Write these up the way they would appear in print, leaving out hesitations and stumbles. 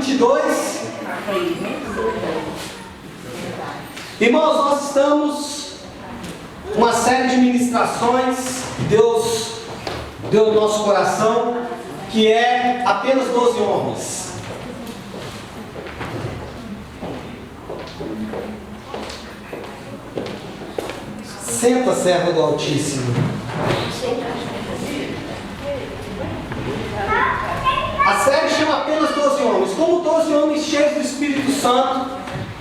22. Irmãos, nós estamos uma série de ministrações que Deus deu no nosso coração, que é apenas 12 homens. Senta, serva do Altíssimo. A série chama apenas 12 homens. Como 12 homens cheios do Espírito Santo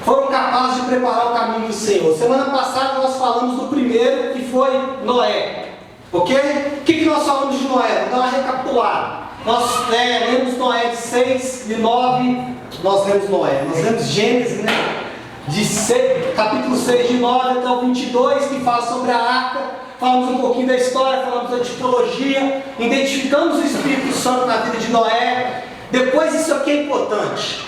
foram capazes de preparar o caminho do Senhor. Semana passada nós falamos do primeiro, que foi Noé. Ok? O que nós falamos de Noé? Vou dar uma recapitulada. Nós lemos Noé de 6 e 9. Nós lemos Noé. Nós lemos Gênesis, né? Capítulo 6, de 9 até o 22, que fala sobre a arca. Falamos um pouquinho da história, falamos da tipologia, identificamos o Espírito Santo na vida de Noé. Depois, isso aqui é importante.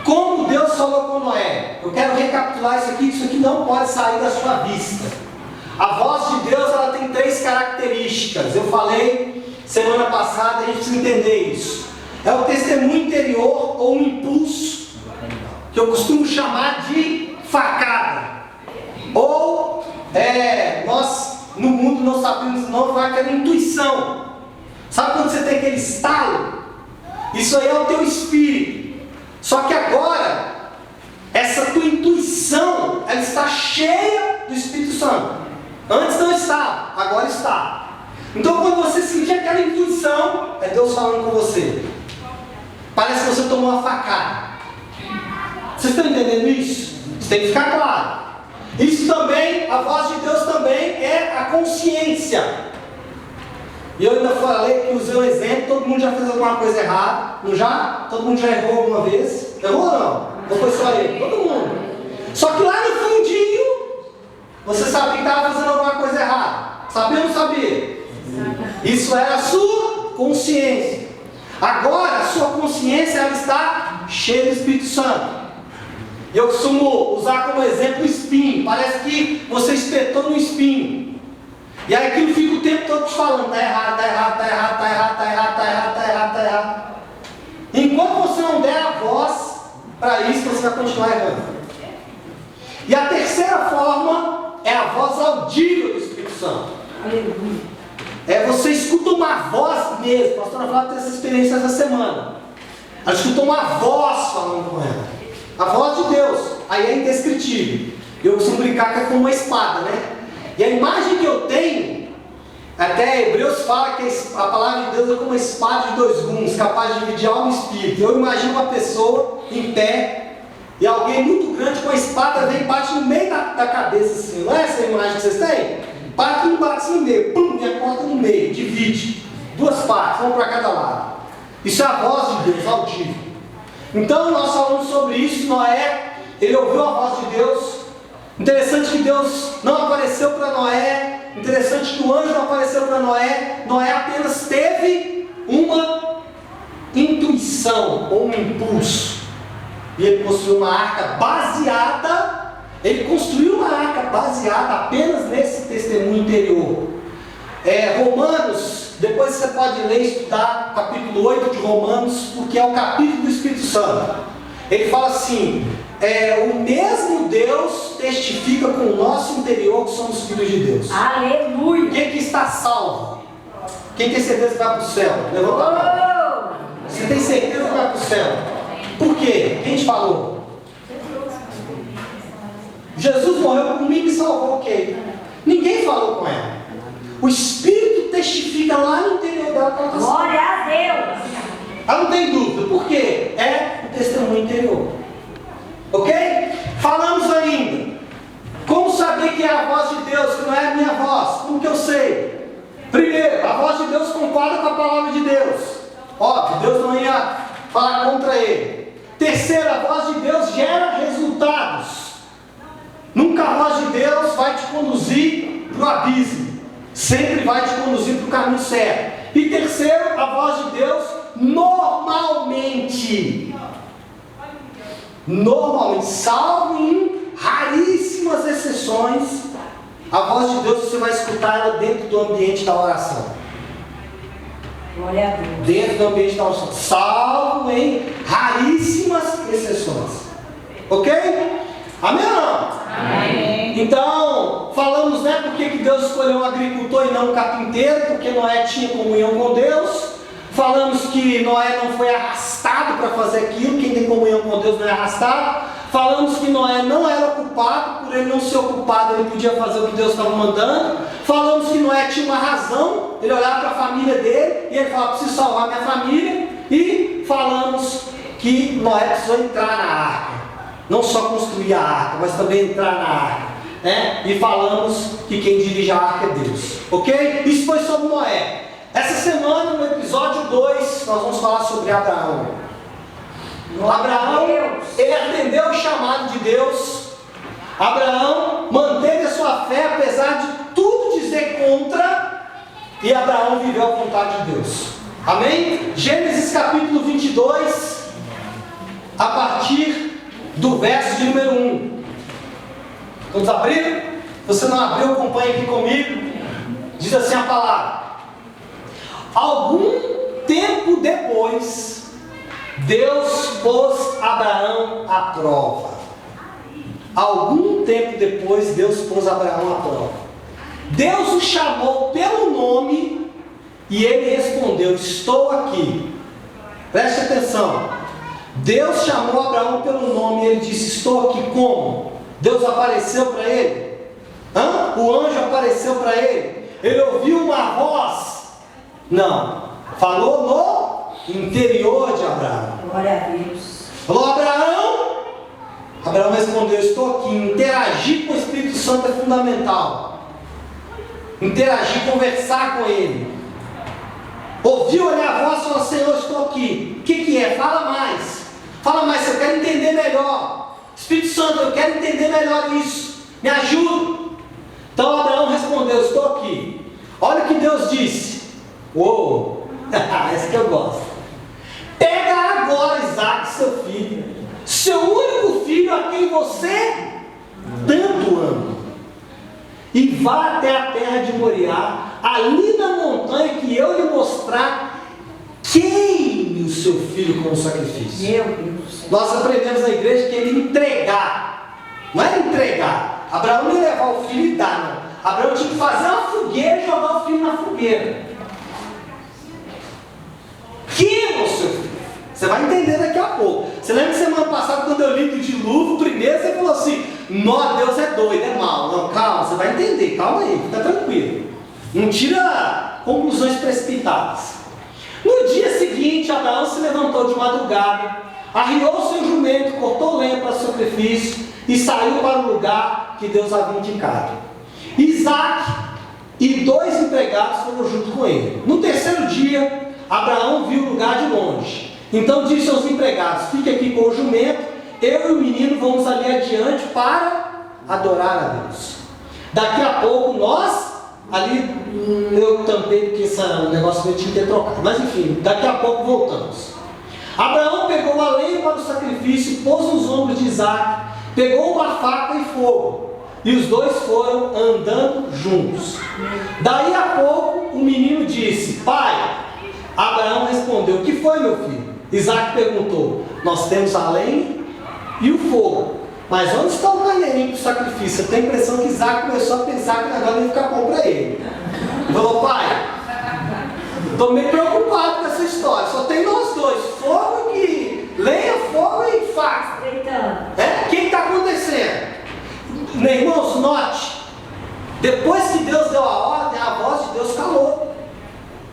Como Deus falou com Noé. Eu quero recapitular isso aqui não pode sair da sua vista. A voz de Deus, ela tem 3 características. Eu falei semana passada, a gente precisa entender isso. É o testemunho interior ou um impulso, que eu costumo chamar de facada. Ou, nós no mundo não sabemos não, vai aquela intuição. Sabe quando você tem aquele estalo? Isso aí é o teu espírito. Só que agora, essa tua intuição, ela está cheia do Espírito Santo. Antes não estava, agora está. Então quando você sentir aquela intuição, é Deus falando com você. Parece que você tomou uma facada. Vocês estão entendendo isso? Isso tem que ficar claro. Isso também, a voz de Deus também é a consciência. E eu ainda falei que usei um exemplo, todo mundo já fez alguma coisa errada, não já? Todo mundo já errou alguma vez? Errou ou não? Ou foi só ele? Todo mundo. Só que lá no fundinho, você sabia que estava fazendo alguma coisa errada. Sabia ou não sabia? Isso era a sua consciência. Agora, a sua consciência, ela está cheia do Espírito Santo. Eu costumo usar como exemplo o espinho. Parece que você espetou no espinho. E aí aquilo fica o tempo todo te falando, está errado, está errado, está errado, está errado, está errado, está errado, está errado, está errado. Enquanto você não der a voz para isso, você vai continuar errando. E a terceira forma é a voz audível do Espírito Santo. Você escuta uma voz mesmo. A pastora Flávia teve essa experiência essa semana. Ela escutou uma voz falando com ela. A voz de Deus, aí é indescritível. Eu costumo brincar que é como uma espada, né? E a imagem que eu tenho, até Hebreus fala que a palavra de Deus é como uma espada de 2 gumes, capaz de dividir alma e espírito. Eu imagino uma pessoa em pé, e alguém muito grande com a espada vem e bate no meio da cabeça assim. Não é essa a imagem que vocês têm? Bate no meio, pum, e corta no meio, divide. 2 partes, uma para cada lado. Isso é a voz de Deus, audível. Então nós falamos sobre isso. Noé, ele ouviu a voz de Deus. Interessante que Deus não apareceu para Noé. Interessante que o anjo não apareceu para Noé. Noé apenas teve uma intuição ou um impulso. E ele construiu uma arca baseada. Ele construiu uma arca baseada apenas nesse testemunho interior. Romanos, depois você pode ler e estudar o capítulo 8 de Romanos, porque é o capítulo do Espírito Santo. Ele fala assim: o mesmo Deus testifica com o nosso interior que somos filhos de Deus. Aleluia! Quem que está salvo? Quem tem certeza que vai para o céu? Levanta a mão. Você tem certeza que vai para o céu? Por quê? Quem te falou? Jesus morreu por mim e me salvou, ok? Ninguém falou com ela. O Espírito testifica lá no interior dela que ela está salva. Glória a Deus! Ela não tem dúvida, por quê? É o testemunho interior. Ok? Falamos ainda. Como saber que é a voz de Deus, que não é a minha voz? Como que eu sei? Primeiro, a voz de Deus concorda com a palavra de Deus. Óbvio, Deus não ia falar contra ele. Terceiro, a voz de Deus gera resultados. Nunca a voz de Deus vai te conduzir para o abismo. Sempre vai te conduzir para o caminho certo. E terceiro, a voz de Deus normalmente, salvo em raríssimas exceções, a voz de Deus você vai escutar ela dentro do ambiente da oração. Glória a Deus. Dentro do ambiente da oração. Salvo em raríssimas Ok? Amém ou não? Amém. Então, falamos, né, por que Deus escolheu um agricultor e não um carpinteiro, porque Noé tinha comunhão com Deus. Falamos que Noé não foi arrastado para fazer aquilo, quem tem comunhão com Deus não é arrastado. Falamos que Noé não era ocupado, por ele não ser ocupado, ele podia fazer o que Deus estava mandando. Falamos que Noé tinha uma razão, ele olhava para a família dele e ele falava, preciso salvar minha família. E falamos que Noé precisou entrar na arca, não só construir a arca, mas também entrar na arca, né? E falamos que quem dirige a arca é Deus, ok? Isso foi sobre Noé. Essa semana, no episódio 2, nós vamos falar sobre Abraão. Abraão, ele atendeu o chamado de Deus. Abraão manteve a sua fé, apesar de tudo dizer contra, e Abraão viveu a vontade de Deus. Amém? Gênesis capítulo 22, a partir do verso de número 1. Todos abriram? Se você não abriu, acompanhe aqui comigo. Diz assim a palavra: algum tempo depois, Deus pôs Abraão à prova. Algum tempo depois, Deus pôs Abraão à prova. Deus o chamou pelo nome e ele respondeu: estou aqui. Preste atenção. Deus chamou Abraão pelo nome e ele disse: estou aqui. Como? Deus apareceu para ele? O anjo apareceu para ele? Ele ouviu uma voz? Não. Falou no interior de Abraão. Glória a Deus. Falou: Abraão. Abraão respondeu: estou aqui. Interagir com o Espírito Santo é fundamental. Interagir, conversar com ele. Ouviu a voz e falou: Senhor, estou aqui. O que é? Fala mais. Fala mais, eu quero entender melhor. Espírito Santo, eu quero entender melhor isso. Me ajuda. Então Abraão respondeu: estou aqui. Olha o que Deus disse. Uou, esse que eu gosto. Pega agora Isaque, seu filho, seu único filho, a quem você tanto ama, e vá até a terra de Moriá, ali na montanha que eu lhe mostrar. Queime o seu filho como sacrifício. Meu Deus do céu. Nós aprendemos na igreja que ele entregar. Não era entregar. Abraão não ia levar o filho e dar, não. Abraão tinha que fazer uma fogueira e jogar o filho na fogueira. Queima o seu filho. Você vai entender daqui a pouco. Você lembra que semana passada, quando eu li do dilúvio, primeiro você falou assim: não, Deus é doido, é mau. Não, calma, você vai entender, calma aí, fica tranquilo. Não tira conclusões precipitadas. No dia seguinte, Abraão se levantou de madrugada, arriou seu jumento, cortou lenha para o sacrifício e saiu para o lugar que Deus havia indicado. Isaque e 2 empregados foram junto com ele. No terceiro dia, Abraão viu o lugar de longe. Então disse aos empregados: fique aqui com o jumento, eu e o menino vamos ali adiante para adorar a Deus. Daqui a pouco nós... Ali eu tampei porque esse negócio eu tinha que ter trocado. Mas enfim, daqui a pouco voltamos. Abraão pegou a lenha para o sacrifício, pôs nos ombros de Isaque, pegou uma faca e fogo, e os dois foram andando juntos. Daí a pouco o menino disse: pai. Abraão respondeu: o que foi, meu filho? Isaque perguntou: nós temos a lenha e o fogo, mas onde está o carneirinho para o sacrifício? Eu tenho a impressão que Isaque começou a pensar que o negócio ia ficar bom para ele. Ele falou: pai, estou meio preocupado com essa história. Só tem nós dois, fogo e lenha, fogo e faca. O que está acontecendo? Meus irmãos, note, depois que Deus deu a ordem, a voz de Deus calou.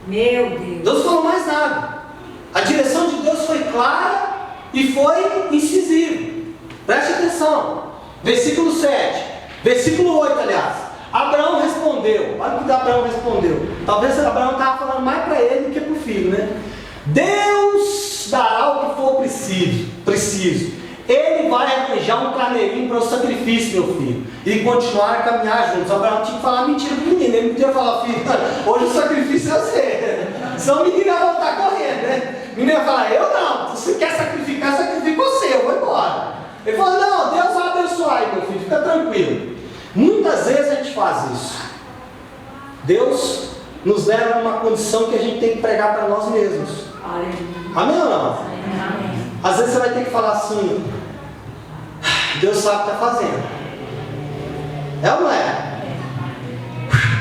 Meu Deus. Deus não falou mais nada. A direção de Deus foi clara e foi incisiva. Preste atenção, versículo 7, versículo 8, aliás. Abraão respondeu, olha o que Abraão respondeu. Talvez Abraão estava falando mais para ele do que para o filho, né? Deus dará o que for preciso. Ele vai arranjar um carneirinho para o sacrifício, meu filho, e continuar a caminhar juntos. Abraão tinha que falar mentira para o menino, ele não podia falar: filho, hoje o sacrifício é você. Senão o menino ia voltar correndo, né? O menino ia falar: eu não, se você quer sacrificar, sacrifica você, eu vou embora. Ele falou: não, Deus vai abençoar aí, meu filho, fica tranquilo. Muitas vezes a gente faz isso. Deus nos leva a uma condição que a gente tem que pregar para nós mesmos. Amém ou não? Amém. Às vezes você vai ter que falar assim: Deus sabe o que está fazendo. É ou não é?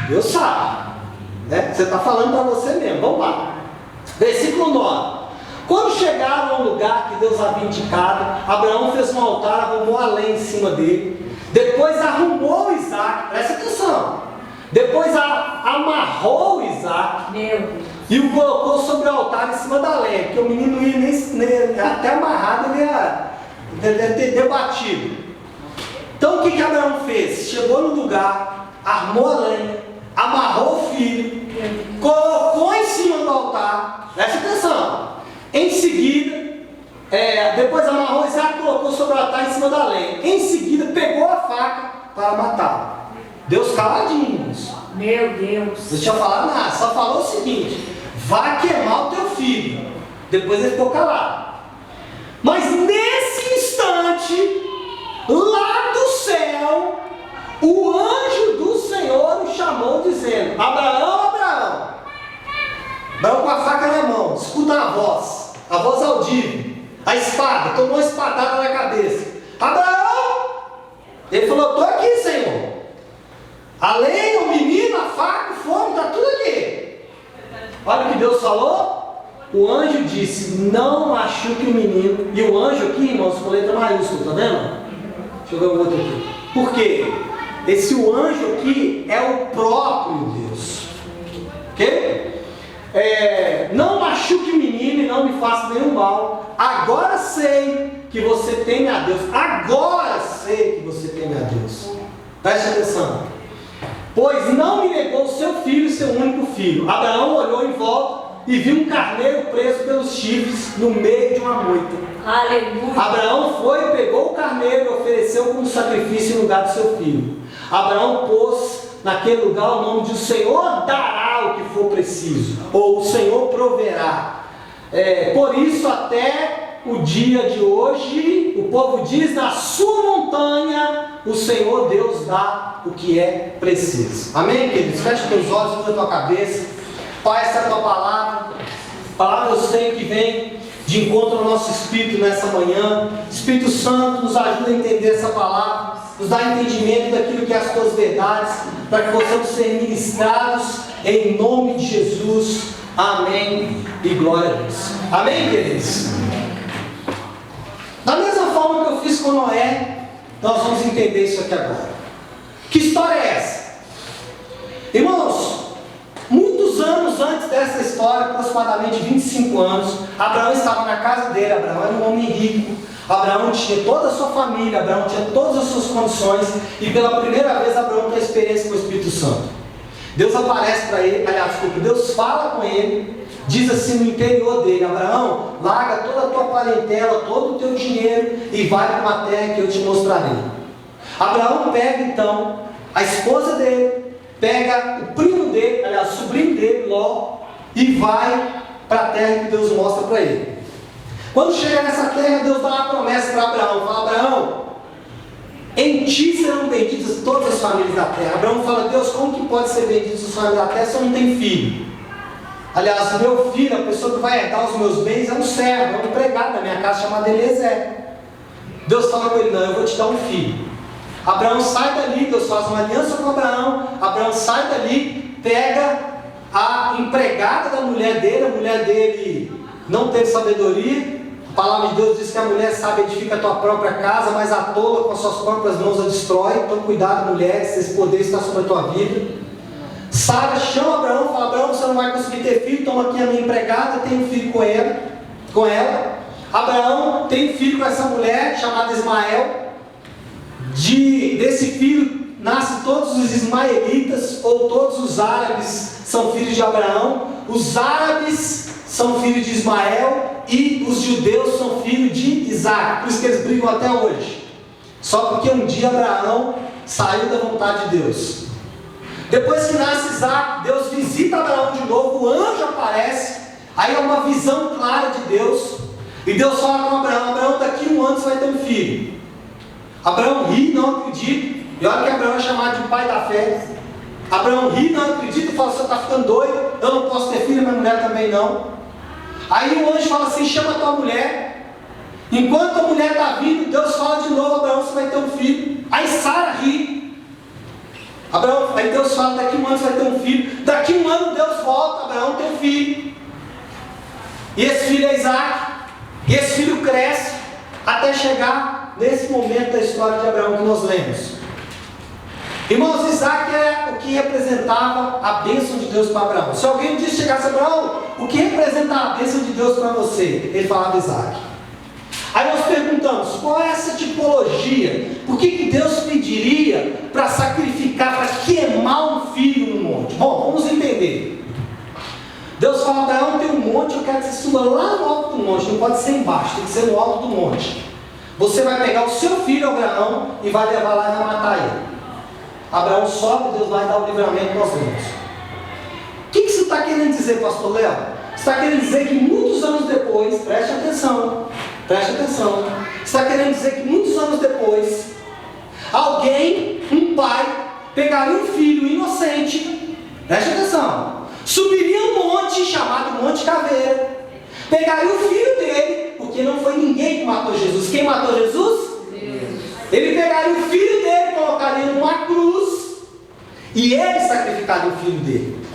Deus sabe. Né? Você está falando para você mesmo. Vamos lá. Versículo 9. Quando chegaram ao lugar que Deus havia indicado, Abraão fez um altar, arrumou a lenha em cima dele. Depois arrumou Isaac. Presta atenção. Depois amarrou Isaac. Meu Deus. E o colocou sobre o altar em cima da lenha. Porque o menino ia nem até amarrado, ele ia ter debatido. Então o que Abraão fez? Chegou no lugar, armou a lenha, amarrou o filho, colocou em cima do altar. Presta atenção. Em seguida, depois amarrou Isaac e colocou sobre o altar em cima da lenha. Em seguida, pegou a faca para matá-lo. Deus caladinho, irmãos. Meu Deus. Não tinha falado nada, só falou o seguinte: vai queimar o teu filho. Depois ele ficou calado. Mas nesse instante, lá do céu, o anjo do Senhor o chamou, dizendo: Abraão, Abraão. Abraão com a faca na mão, escuta a voz audível, a espada, tomou uma espadada na cabeça. Abraão! Ele falou: estou aqui, Senhor. A lenha, o menino, a faca, o fogo, está tudo aqui. Olha o que Deus falou. O anjo disse: não machuque o menino. E o anjo aqui, irmãos, com letra maiúscula, está vendo? Deixa eu ver o outro aqui. Por quê? O anjo aqui é o próprio Deus. Ok? Não machuque o menino e não me faça nenhum mal. Agora sei que você teme a Deus. Agora sei que você teme a Deus. Preste atenção. Pois não me negou o seu filho, seu único filho. Abraão olhou em volta e viu um carneiro preso pelos chifres no meio de uma moita. Aleluia. Abraão foi, pegou o carneiro e ofereceu como sacrifício no lugar do seu filho. Abraão pôs naquele lugar o nome de: o Senhor dará o que for preciso, ou o Senhor proverá. Por isso até o dia de hoje, o povo diz: na sua montanha o Senhor Deus dá o que é preciso. Amém, queridos? Feche teus olhos, muda a tua cabeça. Pai, essa é a tua palavra. Palavra eu sei que vem de encontro ao nosso espírito nessa manhã. Espírito Santo, nos ajuda a entender essa palavra, nos dá entendimento daquilo que é as tuas verdades, para que possamos ser ministrados em nome de Jesus. Amém e glória a Deus. Amém, queridos? Da mesma forma que eu fiz com Noé, nós vamos entender isso aqui agora. Que história é essa? Irmãos, muitos anos antes dessa história, aproximadamente 25 anos, Abraão estava na casa dele. Abraão era um homem rico. Abraão tinha toda a sua família, Abraão tinha todas as suas condições, e pela primeira vez Abraão tem experiência com o Espírito Santo. Deus aparece para ele, Deus fala com ele, diz assim no interior dele: Abraão, larga toda a tua parentela, todo o teu dinheiro e vai para uma terra que eu te mostrarei. Abraão pega então a esposa dele, pega o primo dele, o sobrinho dele, Ló, e vai para a terra que Deus mostra para ele. Quando chega nessa terra, Deus dá uma promessa para Abraão. Fala: Abraão, em ti serão benditas todas as famílias da terra. Abraão fala: Deus, como que pode ser bendito as famílias da terra se eu não tenho filho? Aliás, o meu filho, a pessoa que vai herdar os meus bens, é um servo, é um empregado da minha casa chamado Eliezer. Deus fala com ele: não, eu vou te dar um filho. Abraão sai dali, Deus faz uma aliança com Abraão. Abraão sai dali, pega a empregada da mulher dele. A mulher dele não teve sabedoria. A palavra de Deus diz que a mulher sábia edifica a tua própria casa, mas a tola com as suas próprias mãos a destrói. Então cuidado, mulheres, esse poder está sobre a tua vida. Sara chama Abraão, fala: Abraão, você não vai conseguir ter filho, toma aqui a minha empregada, tem um filho com ela. Abraão tem um filho com essa mulher chamada Ismael. Desse filho nascem todos os ismaelitas, ou todos os árabes são filhos de Abraão. Os árabes são filhos de Ismael e os judeus são filhos de Isaac. Por isso que eles brigam até hoje. Só porque um dia Abraão saiu da vontade de Deus. Depois que nasce Isaac, Deus visita Abraão de novo, o anjo aparece. Aí é uma visão clara de Deus. E Deus fala com Abraão: Abraão, daqui a um ano você vai ter um filho. Abraão ri, não acredita. E olha que Abraão é chamado de pai da fé. Abraão ri, não acredita, e fala: você está ficando doido, eu não posso ter filho, minha mulher também não. Aí o anjo fala assim: chama a tua mulher. Enquanto a mulher mulher está vindo, Deus fala de novo, Abraão, você vai ter um filho. Aí Sara ri. Abraão, aí Deus fala, daqui um ano você vai ter um filho. Daqui um ano Deus volta, Abraão tem um filho. E esse filho é Isaac. E esse filho cresce até chegar nesse momento da história de Abraão que nós lemos. Irmãos, Isaac é o que representava a bênção de Deus para Abraão. Se alguém disse, chegasse a Abraão, o que representa a bênção de Deus para você? Ele falava Isaac. Aí nós perguntamos, qual é essa tipologia? Por que Deus pediria para sacrificar, para queimar um filho no monte? Bom, vamos entender. Deus fala, Abraão, tem um monte, eu quero que você suba lá no alto do monte, não pode ser embaixo, tem que ser no alto do monte. Você vai pegar o seu filho, Abraão, e vai levar lá e vai matar ele. Abraão sobe, Deus vai dar o livramento nós vemos. O que isso está querendo dizer, pastor Léo? Está querendo dizer que muitos anos depois, preste atenção, está querendo dizer que muitos anos depois, alguém, um pai, pegaria um filho inocente, preste atenção, subiria um monte chamado Monte Caveira, pegaria o filho dele, porque não foi ninguém que matou Jesus. Quem matou Jesus? Deus. Ele pegaria o filho dele, colocaria numa cruz, e ele sacrificaria o filho dele.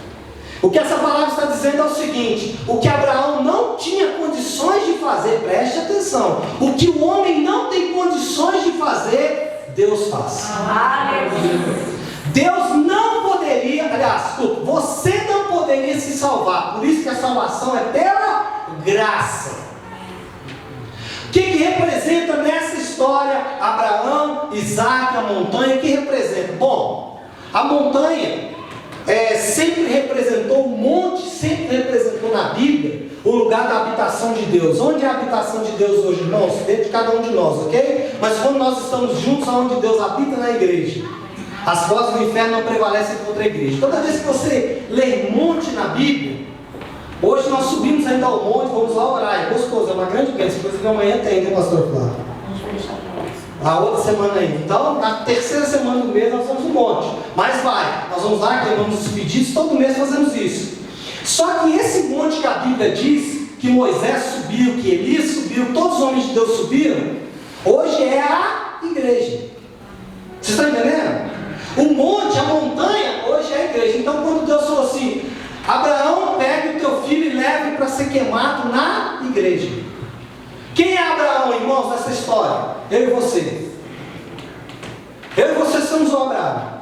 O que essa palavra está dizendo é o seguinte: o que Abraão não tinha condições de fazer, preste atenção, o que o homem não tem condições de fazer, Deus faz. Deus não poderia, aliás, você não poderia se salvar, por isso que a salvação é pela graça. O que representa nessa história Abraão, Isaac, a montanha? O que representa? Bom, a montanha sempre representou, o monte sempre representou na Bíblia o lugar da habitação de Deus. Onde é a habitação de Deus hoje, irmãos? Dentro de cada um de nós, ok? Mas quando nós estamos juntos, aonde Deus habita, na igreja. As vozes do inferno não prevalecem contra a igreja. Toda vez que você lê monte na Bíblia, hoje nós subimos ainda ao monte, vamos lá orar, é gostoso, é uma grande bênção, coisa que amanhã tem, né, pastor Flávio? A outra semana ainda. Então, na terceira semana do mês nós vamos no monte. Mas vai, nós vamos lá, queimamos os pedidos, todo mês fazemos isso. Só que esse monte que a Bíblia diz, que Moisés subiu, que Elias subiu, todos os homens de Deus subiram, hoje é a igreja. Vocês estão entendendo? O monte, a montanha, hoje é a igreja. Então, quando Deus falou assim, Abraão, pegue o teu filho e leve para ser queimado na igreja. Quem é Abraão, irmãos, nessa história? Eu e você. Eu e você somos o Abraão.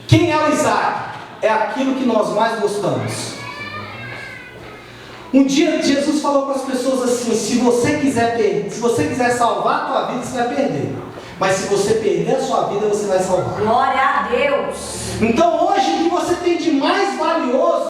Quem é o Isaac? É aquilo que nós mais gostamos. Um dia Jesus falou para as pessoas assim: se você quiser salvar a tua vida, você vai perder. Mas se você perder a sua vida, você vai salvar. Glória a Deus. Então hoje o que você tem de mais valioso